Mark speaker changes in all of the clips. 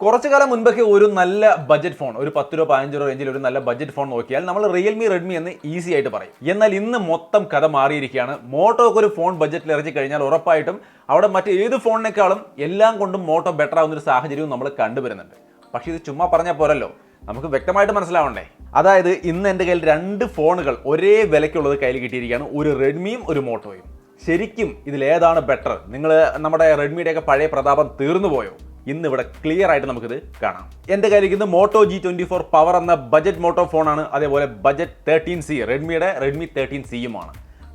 Speaker 1: കുറച്ചു കാലം മുൻപൊക്കെ ഒരു നല്ല ബഡ്ജറ്റ് ഫോൺ, ഒരു 10 രൂപ 15 രൂപ റേഞ്ചിൽ ഒരു നല്ല ബഡ്ജറ്റ് ഫോൺ നോക്കിയാൽ നമ്മൾ റിയൽമി റെഡ്മി എന്ന് ഈസി ആയിട്ട് പറയും. എന്നാൽ ഇന്ന് മൊത്തം കഥ മാറിയിരിക്കുകയാണ്. മോട്ടോക്ക് ഒരു ഫോൺ ബഡ്ജറ്റിൽ ഇറക്കി കഴിഞ്ഞാൽ ഉറപ്പായിട്ടും അവിടെ മറ്റേത് ഫോണിനേക്കാളും എല്ലാം കൊണ്ടും മോട്ടോ ബെറ്റർ ആവുന്ന ഒരു സാഹചര്യവും നമ്മൾ കണ്ടുവരുന്നുണ്ട്. പക്ഷേ ഇത് ചുമ്മാ പറഞ്ഞാൽ പോരല്ലോ, നമുക്ക് വ്യക്തമായിട്ട് മനസ്സിലാവണ്ടേ. അതായത് ഇന്ന് എൻ്റെ കയ്യിൽ 2 ഫോണുകൾ ഒരേ വിലയ്ക്കുള്ളത് കയ്യിൽ കിട്ടിയിരിക്കുകയാണ്, ഒരു റെഡ്മിയും ഒരു മോട്ടോയും. ശരിക്കും ഇതിലേതാണ് ബെറ്റർ? നിങ്ങൾ നമ്മുടെ റെഡ്മിയുടെയൊക്കെ പഴയ പ്രതാപം തീർന്നു പോയോ? ഇന്ന് ഇവിടെ ക്ലിയർ ആയിട്ട് നമുക്കിത് കാണാം. എൻ്റെ കയ്യിലിരിക്കുന്നത് മോട്ടോ G24 പവർ എന്ന ബജറ്റ് മോട്ടോ ഫോണാണ്. അതേപോലെ ബജറ്റ് 13C, റെഡ്മിയുടെ റെഡ്മി 13Cയുമാണ്.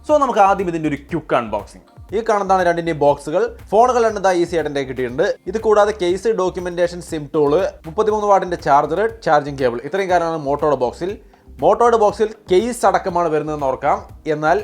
Speaker 1: സോ നമുക്ക് ആദ്യം ഇതിൻ്റെ ഒരു ക്വിക്ക് അൺബോക്സിംഗ്. ഈ കാണുന്നതാണ് രണ്ടിൻ്റെയും ബോക്സുകൾ. ഫോണുകൾ രണ്ടാ ഈസി ആയിട്ട് എൻ്റെ കിട്ടിയിട്ടുണ്ട്. ഇത് കൂടാതെ കേസ്, ഡോക്യുമെന്റേഷൻ, സിം ടൂള്, 33 വാട്ടിന്റെ ചാർജർ, ചാർജിങ് കേബിൾ, ഇത്രയും കാര്യമാണ് മോട്ടോയുടെ ബോക്സിൽ. മോട്ടോയുടെ ബോക്സിൽ കേസ് അടക്കമാണ് വരുന്നതെന്ന് ഓർക്കാം. എന്നാൽ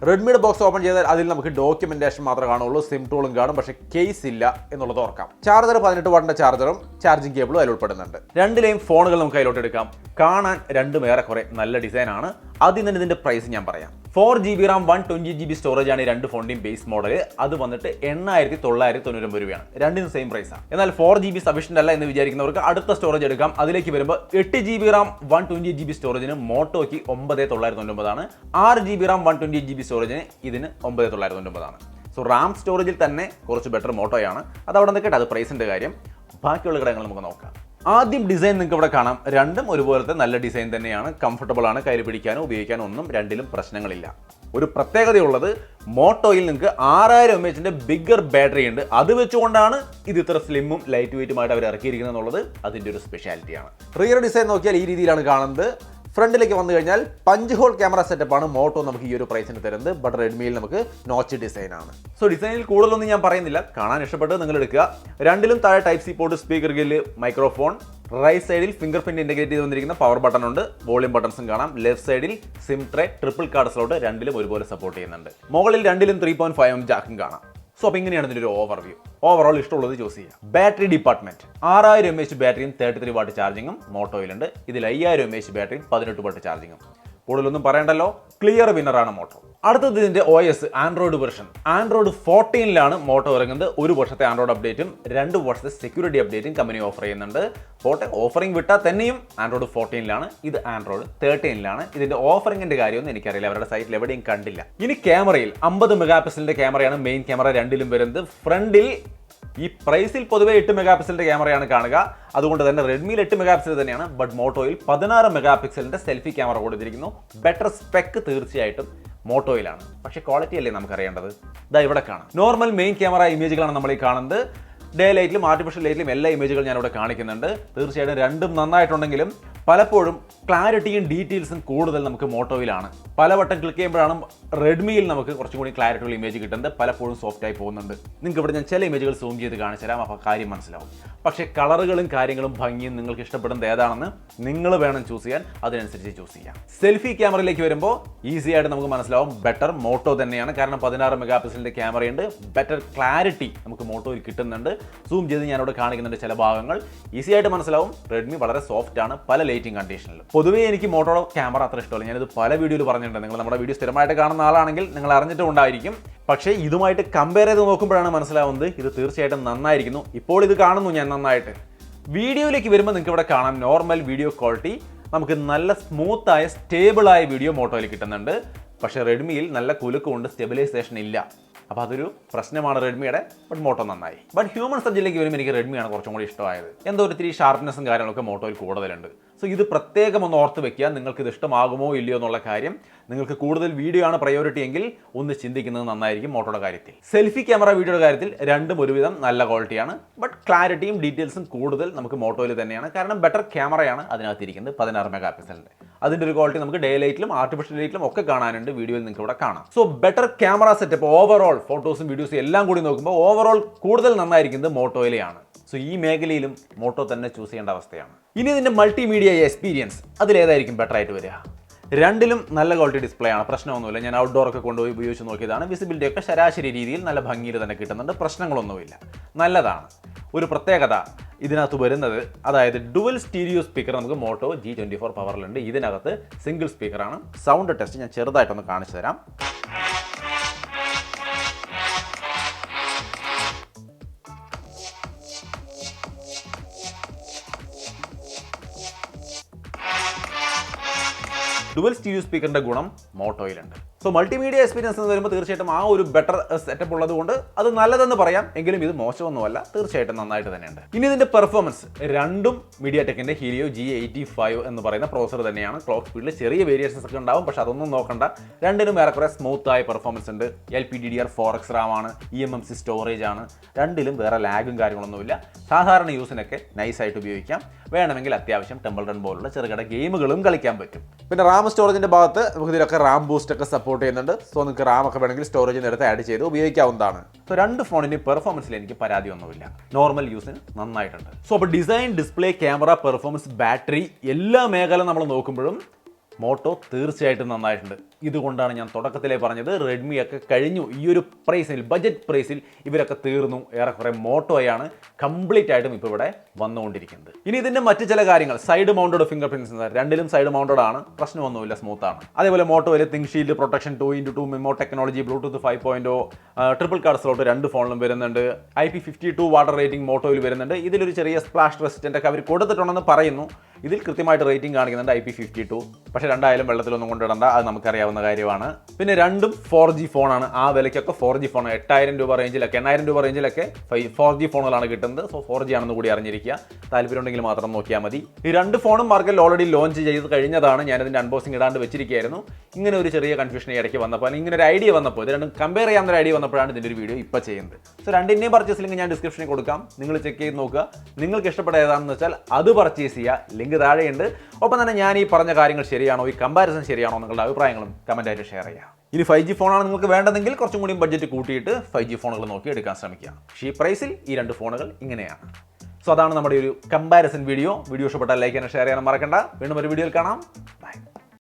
Speaker 1: റെഡ്മിയുടെ ബോക്സ് ഓപ്പൺ ചെയ്താൽ അതിൽ നമുക്ക് ഡോക്യുമെന്റേഷൻ മാത്രമേ കാണുള്ളൂ, സിം ടൂളും കാണും, പക്ഷേ കേസ് ഇല്ല എന്നുള്ളത് ഓർക്കാം. ചാർജർ 18 വാട്ടിന്റെ ചാർജറും ചാർജിങ് കേബിളും അതിൽ ഉൾപ്പെടുന്നുണ്ട്. രണ്ടിലെയും ഫോണുകൾ നമുക്ക് അതിലോട്ട് എടുക്കാം. കാണാൻ രണ്ടും ഏറെക്കുറെ നല്ല ഡിസൈനാണ്. ആദ്യം തന്നെ ഇതിന്റെ പ്രൈസ് ഞാൻ പറയാം. 4GB RAM 120GB സ്റ്റോറേജ് ആണ് ഈ രണ്ട് ഫോണിന്റെയും ബേസ് മോഡൽ. അത് വന്നിട്ട് 8999 രൂപയാണ്. രണ്ടിനും സെയിം പ്രൈസാണ്. എന്നാൽ 4GB സഫീഷ്യന്റ് അല്ല എന്ന് വിചാരിക്കുന്നവർക്ക് അടുത്ത സ്റ്റോറേജ് എടുക്കാം. അതിലേക്ക് വരുമ്പോൾ 8GB RAM 120GB സ്റ്റോറേജിന് മോട്ടോയ്ക്ക് 9999 ആണ്. 6GB RAM 120GB സ്റ്റോറേജിന് ഇതിന് 9999 ആണ്. സോ റാം സ്റ്റോറേജിൽ തന്നെ കുറച്ച് ബെറ്റർ മോട്ടോയാണ്. അത് അവിടെ നിൽക്കട്ടെ, അത് പ്രൈസിന്റെ കാര്യം. ബാക്കിയുള്ള ഘടകങ്ങൾ നമുക്ക് നോക്കാം. ആദ്യം ഡിസൈൻ നിങ്ങൾക്ക് ഇവിടെ കാണാം. രണ്ടും ഒരുപോലത്തെ നല്ല ഡിസൈൻ തന്നെയാണ്. കംഫർട്ടബിൾ ആണ്, കയ്യിൽ പിടിക്കാനോ ഉപയോഗിക്കാനോ ഒന്നും രണ്ടിലും പ്രശ്നങ്ങളില്ല. ഒരു പ്രത്യേകതയുള്ളത് മോട്ടോയിൽ നിങ്ങൾക്ക് 6000 mAh ബിഗ്ഗർ ബാറ്ററി ഉണ്ട്. അത് വെച്ചുകൊണ്ടാണ് ഇത് ഇത്ര സ്ലിമ്മും ലൈറ്റ് വെയിറ്റുമായിട്ട് അവർ ഇറക്കിയിരിക്കുന്നത് എന്നുള്ളത് അതിൻ്റെ ഒരു സ്പെഷ്യാലിറ്റിയാണ്. റിയർ ഡിസൈൻ നോക്കിയാൽ ഈ രീതിയിലാണ് കാണുന്നത്. ഫ്രണ്ടിലേക്ക് വന്നു കഴിഞ്ഞാൽ പഞ്ച് ഹോൾ ക്യാമറ സെറ്റപ്പാണ് മോട്ടോ നമുക്ക് ഈ ഒരു പ്രൈസിന് തരുന്നത്. ബട്ട് റെഡ്മിയിൽ നമുക്ക് നോച്ച് ഡിസൈൻ ആണ്. സോ ഡിസൈനിൽ കൂടുതലൊന്നും ഞാൻ പറയുന്നില്ല, കാണാൻ ഇഷ്ടപ്പെട്ട് നിങ്ങൾ എടുക്കുക. രണ്ടിലും താഴെ type C port, speaker grill, microphone. Right സൈഡിൽ ഫിംഗർ പ്രിന്റ് ഇന്റഗ്രേറ്റ് ചെയ്ത് വന്നിരിക്കുന്ന പവർ ബട്ടൺ ഉണ്ട്, വോളിയം ബട്ടൺസും കാണാം. ലെഫ്റ്റ് സൈഡിൽ SIM tray, triple card slot രണ്ടിലും ഒരുപോലെ സപ്പോർട്ട് ചെയ്യുന്നുണ്ട്. മുകളിൽ രണ്ടിലും 3.5mm ജാക്കും കാണാം. സോ അപ്പോൾ ഇങ്ങനെയാണ് ഇതിൻ്റെ ഒരു ഓവർവ്യൂ. ഓവറോൾ ഇഷ്ടമുള്ളത് ചൂസ് ചെയ്യാം. ബാറ്ററി ഡിപ്പാർട്ട്മെന്റ് 6000 mAh ബാറ്ററിയും 33 വാട്ട് ചാർജിങ്ങും മോട്ടോയിലുണ്ട്. ഇതിൽ 5000 mAh ബാറ്ററിയും 18 വാട്ട് ചാർജിങ്ങും. കൂടുതലൊന്നും പറയണ്ടല്ലോ, ക്ലിയർ വിന്നറാണ് മോട്ടോ. അടുത്തത് ഇതിന്റെ OS ആൻഡ്രോയിഡ് വെർഷൻ. ആൻഡ്രോയിഡ് 14ലാണ് മോട്ടോ ഇറങ്ങുന്നത്. 1 വർഷത്തെ ആൻഡ്രോയിഡ് അപ്ഡേറ്റും 2 വർഷത്തെ സെക്യൂരിറ്റി അപ്ഡേറ്റും കമ്പനി ഓഫർ ചെയ്യുന്നുണ്ട്. പോട്ടെ, ഓഫറിംഗ് വിട്ടാൽ തന്നെയും ആൻഡ്രോയിഡ് 14ലാണ്. ഇത് ആൻഡ്രോയിഡ് 13ലാണ്. ഇതിന്റെ ഓഫറിംഗിന്റെ കാര്യമൊന്നും എനിക്കറിയില്ല, അവരുടെ സൈറ്റിൽ എവിടെയും കണ്ടില്ല. ഇനി ക്യാമറയിൽ 50 മെഗാപിക്സലിന്റെ ക്യാമറയാണ് മെയിൻ ക്യാമറ രണ്ടിലും വരുന്നത്. ഫ്രണ്ടിൽ ഈ പ്രൈസിൽ പൊതുവെ 8 മെഗാപിക്സലിന്റെ ക്യാമറയാണ് കാണുക. അതുകൊണ്ട് തന്നെ റെഡ്മിയിൽ 8 മെഗാപിക്സൽ തന്നെയാണ്. ബട്ട് മോട്ടോയിൽ 16 മെഗാപിക്സലിന്റെ സെൽഫി ക്യാമറ കൊടുത്തിരിക്കുന്നു. ബെറ്റർ സ്പെക്ക് തീർച്ചയായിട്ടും മോട്ടോയിലാണ്. പക്ഷേ ക്വാളിറ്റി അല്ലേ നമുക്കറിയേണ്ടത്. ഇതാ ഇവിടെ കാണാം. നോർമൽ മെയിൻ ക്യാമറ ഇമേജുകളാണ് നമ്മൾ ഈ കാണുന്നത്. ഡേ ലൈറ്റിലും ആർട്ടിഫിഷ്യൽ ലൈറ്റിലും എല്ലാ ഇമേജുകളും ഞാനിവിടെ കാണിക്കുന്നുണ്ട്. തീർച്ചയായിട്ടും രണ്ടും നന്നായിട്ടുണ്ടെങ്കിലും പലപ്പോഴും ക്ലാരിറ്റിയും ഡീറ്റെയിൽസും കൂടുതൽ നമുക്ക് മോട്ടോയിലാണ്. പലവട്ടം ക്ലിക്ക് ചെയ്യുമ്പോഴാണ് റെഡ്മിയിൽ നമുക്ക് കുറച്ചും കൂടി ക്ലാരിറ്റിയുള്ള ഇമേജ് കിട്ടുന്നത്. പലപ്പോഴും സോഫ്റ്റായി പോകുന്നുണ്ട്. നിങ്ങൾക്ക് ഇവിടെ ഞാൻ ചില ഇമേജുകൾ സൂം ചെയ്ത് കാണിച്ചു തരാം, അപ്പോൾ കാര്യം മനസ്സിലാവും. പക്ഷേ കളറുകളും കാര്യങ്ങളും ഭംഗിയും നിങ്ങൾക്ക് ഇഷ്ടപ്പെടുന്നത് ഏതാണെന്ന് നിങ്ങൾ വേണം ചൂസ് ചെയ്യാൻ. അതിനനുസരിച്ച് ചൂസ് ചെയ്യാം. സെൽഫി ക്യാമറയിലേക്ക് വരുമ്പോൾ ഈസി ആയിട്ട് നമുക്ക് മനസ്സിലാവും ബെറ്റർ മോട്ടോ തന്നെയാണ്. കാരണം 16 മെഗാപിക്സലിന്റെ ക്യാമറയുണ്ട്. ബെറ്റർ ക്ലാരിറ്റി നമുക്ക് മോട്ടോയിൽ കിട്ടുന്നുണ്ട്. സൂം ചെയ്ത് ഞാനിവിടെ കാണിക്കുന്നുണ്ട് ചില ഭാഗങ്ങൾ. ഈസി ആയിട്ട് മനസ്സിലാവും റെഡ്മി വളരെ സോഫ്റ്റ് ആണ് പല ലൈറ്റിംഗ് കണ്ടീഷനിലും. പൊതുവേ എനിക്ക് മോട്ടോയുടെ ക്യാമറ അത്ര ഇഷ്ടമല്ല. ഞാനിത് പല വീഡിയോയിൽ പറഞ്ഞിട്ടുണ്ട്. നിങ്ങൾ നമ്മുടെ വീഡിയോ സ്ഥിരമായിട്ട് കാണുന്ന ആളാണെങ്കിൽ നിങ്ങൾ അറിഞ്ഞിട്ടുണ്ടായിരിക്കും. പക്ഷേ ഇതുമായിട്ട് കമ്പയർ ചെയ്ത് നോക്കുമ്പോഴാണ് മനസ്സിലാവുന്നത് ഇത് തീർച്ചയായിട്ടും നന്നായിരിക്കുന്നു. ഇപ്പോൾ ഇത് കാണുന്നു ഞാൻ നന്നായിട്ട്. വീഡിയോയിലേക്ക് വരുമ്പോൾ നിങ്ങൾക്ക് ഇവിടെ കാണാം നോർമൽ വീഡിയോ ക്വാളിറ്റി. നമുക്ക് നല്ല സ്മൂത്തായ സ്റ്റേബിളായ വീഡിയോ മോട്ടോയിൽ കിട്ടുന്നുണ്ട്. പക്ഷേ റെഡ്മിയിൽ നല്ല കുലുക്കമുണ്ട്, സ്റ്റെബിലൈസേഷൻ ഇല്ല. അപ്പോൾ അതൊരു പ്രശ്നമാണ് റെഡ്മിയുടെ. ബട്ട് മോട്ടോ നന്നായി. ബട്ട് ഹ്യൂമൻ സബ്ജക്റ്റിലേക്ക് വരുമ്പോൾ എനിക്ക് റെഡ്മിയാണ് കുറച്ചും കൂടി ഇഷ്ടമായത്. എന്തോ ഒത്തിരി ഷാർപ്നെസ്സും കാര്യങ്ങളൊക്കെ മോട്ടോയിൽ കൂടുതലുണ്ട്. സോ ഇത് പ്രത്യേകം ഒന്ന് ഓർത്ത് വെക്കുക. നിങ്ങൾക്ക് ഇത് ഇഷ്ടമാകുമോ ഇല്ലയോ എന്നുള്ള കാര്യം. നിങ്ങൾക്ക് കൂടുതൽ വീഡിയോ ആണ് പ്രയോറിറ്റി എങ്കിൽ ഒന്ന് ചിന്തിക്കുന്നത് നന്നായിരിക്കും മോട്ടോയുടെ കാര്യത്തിൽ. സെൽഫി ക്യാമറ വീഡിയോയുടെ കാര്യത്തിൽ രണ്ടും ഒരുവിധം നല്ല ക്വാളിറ്റിയാണ്. ബട്ട് ക്ലാരിറ്റിയും ഡീറ്റെയിൽസും കൂടുതൽ നമുക്ക് മോട്ടോയിൽ തന്നെയാണ്. കാരണം ബെറ്റർ ക്യാമറയാണ് അതിനകത്തിരിക്കുന്നത് 16 മെഗാപിക്സലിൻ്റെ. അതിൻ്റെ ഒരു ക്വാളിറ്റി നമുക്ക് ഡേ ലൈറ്റിലും ആർട്ടിഫിഷ്യൽ ലൈറ്റിലും ഒക്കെ കാണാനുണ്ട്. വീഡിയോയിൽ നിങ്ങൾക്ക് ഇവിടെ കാണാം. So better camera setup overall ഫോട്ടോസും വീഡിയോസും എല്ലാം കൂടി നോക്കുമ്പോൾ ഓവറോൾ കൂടുതൽ നന്നായിരിക്കുന്നത് മോട്ടോയിലെയാണ്. സോ ഈ മേഖലയിലും മോട്ടോ തന്നെ ചൂസ് ചെയ്യേണ്ട അവസ്ഥയാണ്. ഇനി ഇതിൻ്റെ മൾട്ടിമീഡിയ എക്സ്പീരിയൻസ് അതിലേതായിരിക്കും ബെറ്റർ ആയിട്ട് വരിക? രണ്ടിലും നല്ല ക്വാളിറ്റി ഡിസ്പ്ലേ ആണ്, പ്രശ്നമൊന്നുമില്ല. ഞാൻ ഔട്ട്ഡോർ ഒക്കെ കൊണ്ടുപോയി ഉപയോഗിച്ച് നോക്കിയതാണ്. വിസിബിലിറ്റി ഒക്കെ ശരാശരി രീതിയിൽ നല്ല ഭംഗിയിൽ തന്നെ കിട്ടുന്നുണ്ട്. പ്രശ്നങ്ങളൊന്നുമില്ല, നല്ലതാണ്. ഒരു പ്രത്യേകത ഇതിനകത്ത് വരുന്നത്, അതായത് ഡുവൽ സ്റ്റീരിയോ സ്പീക്കർ നമുക്ക് മോട്ടോ G24 പവറിലുണ്ട്. ഇതിനകത്ത് സിംഗിൾ സ്പീക്കറാണ്. സൗണ്ട് ടെസ്റ്റ് ഞാൻ ചെറുതായിട്ടൊന്ന് കാണിച്ചു തരാം. ഡുവൽ സ്റ്റീരിയോ സ്പീക്കറിന്റെ ഗുണം മോട്ടോയിലുണ്ട്. സോ മൾട്ടിമീഡിയ എക്സ്പീരിയൻസ് എന്ന് വരുമ്പോൾ തീർച്ചയായിട്ടും ആ ഒരു ബെറ്റർ സെറ്റപ്പ് ഉള്ളതുകൊണ്ട് അത് നല്ലതെന്ന് പറയാം. എങ്കിലും ഇത് മോശമൊന്നുമല്ല, തീർച്ചയായിട്ടും നന്നായിട്ട് തന്നെയുണ്ട്. ഇനി ഇതിന്റെ പെർഫോമൻസ് രണ്ടും MediaTekന്റെ ഹീലിയോ G85 എന്ന് പറയുന്ന പ്രോസർ തന്നെയാണ്. ക്ലോക്ക് സ്പീഡിൽ ചെറിയ വേരിയേഷൻസ് ഒക്കെ ഉണ്ടാവും, പക്ഷെ അതൊന്നും നോക്കണ്ട. രണ്ടിനും ഏറെക്കുറെ സ്മൂത്ത് ആയ പെർഫോമൻസ് ഉണ്ട്. LPDDR4X RAM ആണ്, eMMC സ്റ്റോറേജ് ആണ്. രണ്ടിലും വേറെ ലാഗും കാര്യങ്ങളൊന്നുമില്ല. സാധാരണ യൂസിനൊക്കെ നൈസായിട്ട് ഉപയോഗിക്കാം. വേണമെങ്കിൽ അത്യാവശ്യം ടെമ്പിൾ റൺ പോലുള്ള ചെറുകിട ഗെയിമുകളും കളിക്കാൻ പറ്റും. പിന്നെ റാം സ്റ്റോറേജിന്റെ ഭാഗത്ത് നമുക്ക് ഇതിലൊക്കെ റാം ബൂസ്റ്റ് ഒക്കെ സപ്പോർട്ട് ചെയ്യുന്നുണ്ട്. സോ നിങ്ങൾക്ക് റാം ഒക്കെ വേണമെങ്കിൽ സ്റ്റോറേജിൽ നേരത്തെ ആഡ് ചെയ്ത് ഉപയോഗിക്കാവുന്നതാണ്. സോ രണ്ട് ഫോണിന്റെ പെർഫോമൻസിൽ എനിക്ക് പരാതി ഒന്നുമില്ല. നോർമൽ യൂസിന് നന്നായിട്ടുണ്ട്. സോ അപ്പോൾ design, display, camera, performance, battery എല്ലാ മേഖല നമ്മൾ നോക്കുമ്പോഴും മോട്ടോ തീർച്ചയായിട്ടും നന്നായിട്ടുണ്ട്. ഇതുകൊണ്ടാണ് ഞാൻ തുടക്കത്തിലേ പറഞ്ഞത് റെഡ്മി ഒക്കെ കഴിഞ്ഞു. ഈ ഒരു പ്രൈസിൽ, ബജറ്റ് പ്രൈസിൽ ഇവരൊക്കെ തീർന്നു. ഏറെക്കുറെ മോട്ടോയാണ് കംപ്ലീറ്റ് ആയിട്ടും ഇപ്പോൾ ഇവിടെ വന്നുകൊണ്ടിരിക്കുന്നത്. ഇനി ഇതിന്റെ മറ്റ് ചില കാര്യങ്ങൾ, സൈഡ് മൗണ്ടഡ് ഫിംഗർ പ്രിന്റ്സ്, രണ്ടിലും സൈഡ് മൗണ്ടഡ് ആണ്, പ്രശ്നമൊന്നുമില്ല, സ്മൂത്ത് ആണ്. അതേപോലെ മോട്ടോയിൽ think shield protection 2x2 MIMO technology, Bluetooth 5.0, triple card slot രണ്ട് ഫോണിലും വരുന്നുണ്ട്. IP52 വാട്ടർ റേറ്റിംഗ് മോട്ടോയിൽ വരുന്നുണ്ട്. ഇതിലൊരു ചെറിയ സ്പ്ലാഷ് റെസിസ്റ്റന്റ് ഒക്കെ അവർ കൊടുത്തിട്ടുണ്ടെന്ന് പറയുന്നു. ഇതിൽ കൃത്യമായിട്ട് റേറ്റിംഗ് കാണിക്കുന്നുണ്ട് IP52. പക്ഷേ രണ്ടായാലും വെള്ളത്തിലൊന്നും കൊണ്ടിടണ്ട, അത് നമുക്കറിയാവുന്ന കാര്യമാണ്. പിന്നെ രണ്ടും 4G ഫോണാണ്. ആ വിലയ്ക്കൊക്കെ 4G ഫോൺ 8,000 രൂപ റേഞ്ചിലൊക്കെ 8,000 രൂപ റേഞ്ചിലൊക്കെ 4G ഫോണുകളാണ് കിട്ടുന്നത്. സോ 4G ആണെന്ന് കൂടി അറിഞ്ഞിരിക്കുക. താല്പര്യം ഉണ്ടെങ്കിൽ മാത്രം നോക്കിയാൽ മതി. ഈ രണ്ട് ഫോണും മാർക്കറ്റിൽ ഓൾറെഡി ലോഞ്ച് ചെയ്ത് കഴിഞ്ഞതാണ്. ഞാനതിൻ്റെ അൺബോക്സിംഗ് ഇടാണ്ട് വെച്ചിരിക്കുകയായിരുന്നു. ഇങ്ങനെ ഒരു ചെറിയ കൺഫ്യൂഷൻ ഇടയ്ക്ക് വന്നപ്പോൾ, അല്ലെങ്കിൽ ഇങ്ങനെ ഒരു ഐഡിയ വന്നപ്പോൾ, ഇത് രണ്ടും കമ്പയർ ചെയ്യാവുന്ന ഐഡിയ വന്നപ്പോഴാണ് ഇതിൻ്റെ ഒരു വീഡിയോ ഇപ്പോൾ ചെയ്യുന്നത്. സോ രണ്ടിൻ്റെയും പർച്ചേസ് ലിങ്ക് ഞാൻ ഡിസ്ക്രിപ്ഷനിൽ കൊടുക്കാം. നിങ്ങൾ ചെക്ക് ചെയ്ത് നോക്കുക. നിങ്ങൾക്ക് ഇഷ്ടപ്പെട്ട ഏതാണെന്ന് വെച്ചാൽ അത് പർച്ചേസ് ചെയ്യുക. ലിങ്ക് താഴെയുണ്ട്. ഒപ്പം തന്നെ ഞാൻ ഈ പറഞ്ഞ കാര്യങ്ങൾ ശരിയാണോ, ഈ കമ്പാരിസൺ ശരിയാണോ, നിങ്ങളുടെ അഭിപ്രായങ്ങളും കമൻറ്റായിട്ട് ഷെയർ ചെയ്യുക. ഇനി 5G ഫോണാണ് നിങ്ങൾക്ക് വേണ്ടതെങ്കിൽ കുറച്ചും കൂടി ബഡ്ജറ്റ് കൂട്ടിയിട്ട് 5G ഫോണുകൾ നോക്കി എടുക്കാൻ ശ്രമിക്കുക. പക്ഷേ ഈ പ്രൈസിൽ ഈ രണ്ട് ഫോണുകൾ ഇങ്ങനെയാണ്. സോ അതാണ് നമ്മുടെ ഒരു കമ്പാരിസൺ വീഡിയോ. വീഡിയോ ഇഷ്ടപ്പെട്ടാൽ ലൈക്ക് ചെയ്യാനും ഷെയർ ചെയ്യാനും മറക്കണ്ട. വീണ്ടും ഒരു വീഡിയോയിൽ കാണാം.